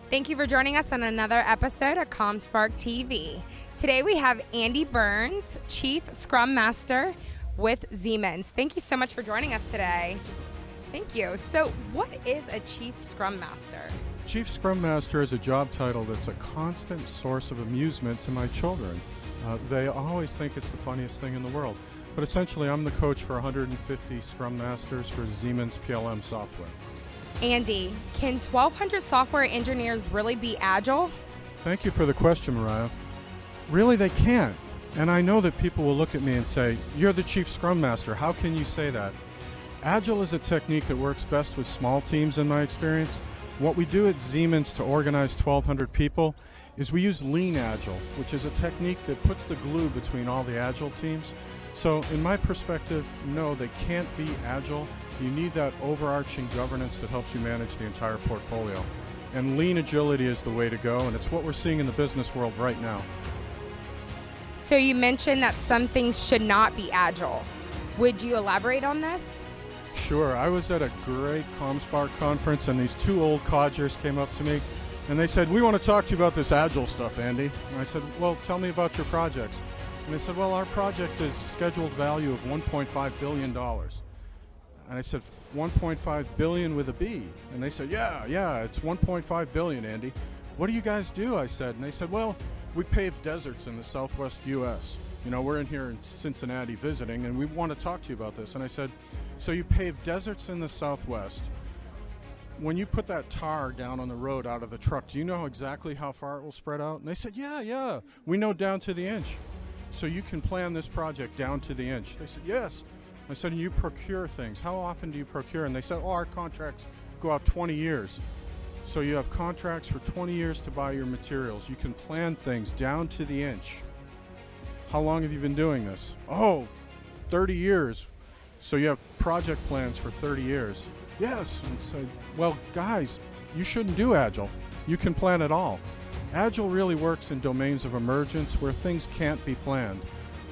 Thank you for joining us on another episode of comSpark TV. Today we have Andy Burns, Chief Scrum Master with Siemens. Thank you so much for joining us today. Thank you. So what is a Chief Scrum Master? Chief Scrum Master is a job title that's a constant source of amusement to my children. They always think it's the funniest thing in the world. But essentially, I'm the coach for 150 Scrum Masters for Siemens PLM software. Andy, can 1,200 software engineers really be agile? Thank you for the question, Mariah. Really, they can't. And I know that people will look at me and say, "You're the Chief Scrum Master. How can you say that?" Agile is a technique that works best with small teams in my experience. What we do at Siemens to organize 1,200 people is we use Lean Agile, which is a technique that puts the glue between all the Agile teams. So in my perspective, no, they can't be Agile. You need that overarching governance that helps you manage the entire portfolio. And Lean Agility is the way to go, and it's what we're seeing in the business world right now. So you mentioned that some things should not be agile. Would you elaborate on this? Sure. I was at a great comSpark conference, and these two old codgers came up to me, and they said, "We want to talk to you about this Agile stuff, Andy." And I said, "Well, tell me about your projects." And they said, "Well, our project is scheduled value of $1.5 billion. And I said, 1.5 billion with a B. And they said, yeah, it's 1.5 billion, Andy. What do you guys do? I said. And they said, well, we pave deserts in the southwest U.S. You know, we're in here in Cincinnati visiting, and we want to talk to you about this. And I said, so you pave deserts in the southwest. When you put that tar down on the road out of the truck, do you know exactly how far it will spread out? And they said, yeah, we know down to the inch. So you can plan this project down to the inch. They said, yes. I said, and you procure things. How often do you procure? And they said, our contracts go out 20 years. So you have contracts for 20 years to buy your materials. You can plan things down to the inch. How long have you been doing this? 30 years. So you have project plans for 30 years. Yes. And said, well, guys, you shouldn't do Agile. You can plan it all. Agile really works in domains of emergence where things can't be planned,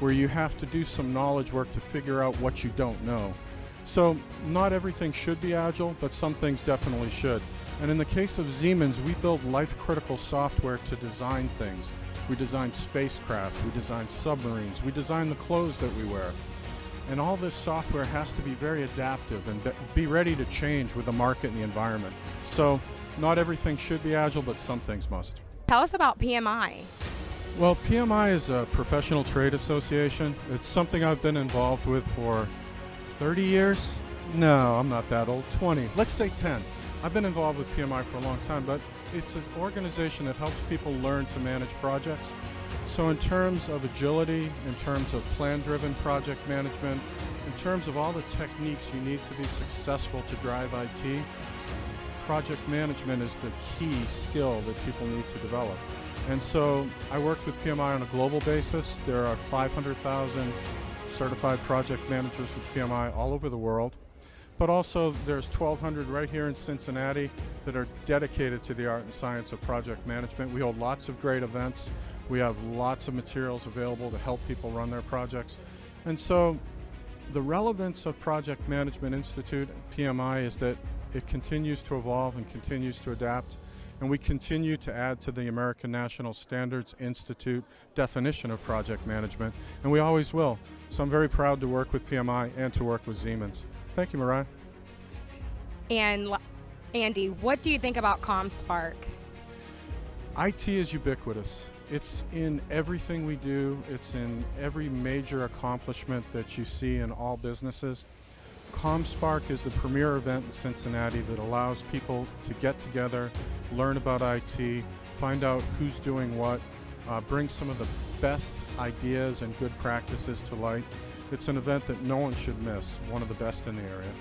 where you have to do some knowledge work to figure out what you don't know. So not everything should be Agile, but some things definitely should. And in the case of Siemens, we build life-critical software to design things. We design spacecraft, we design submarines, we design the clothes that we wear. And all this software has to be very adaptive and be ready to change with the market and the environment. So not everything should be Agile, but some things must. Tell us about PMI. Well, PMI is a professional trade association. It's something I've been involved with for 30 years. No, I'm not that old. 20. Let's say 10. I've been involved with PMI for a long time, but it's an organization that helps people learn to manage projects. So in terms of agility, in terms of plan-driven project management, in terms of all the techniques you need to be successful to drive IT, project management is the key skill that people need to develop. And so I worked with PMI on a global basis. There are 500,000 certified project managers with PMI all over the world. But also there's 1,200 right here in Cincinnati that are dedicated to the art and science of project management. We hold lots of great events. We have lots of materials available to help people run their projects. And so the relevance of Project Management Institute, PMI, is that it continues to evolve and continues to adapt. And we continue to add to the American National Standards Institute definition of project management, and we always will. So I'm very proud to work with PMI and to work with Siemens. Thank you, Mariah. And Andy, what do you think about comSpark? IT is ubiquitous. It's in everything we do. It's in every major accomplishment that you see in all businesses. comSpark is the premier event in Cincinnati that allows people to get together, learn about IT, find out who's doing what, bring some of the best ideas and good practices to light. It's an event that no one should miss, one of the best in the area.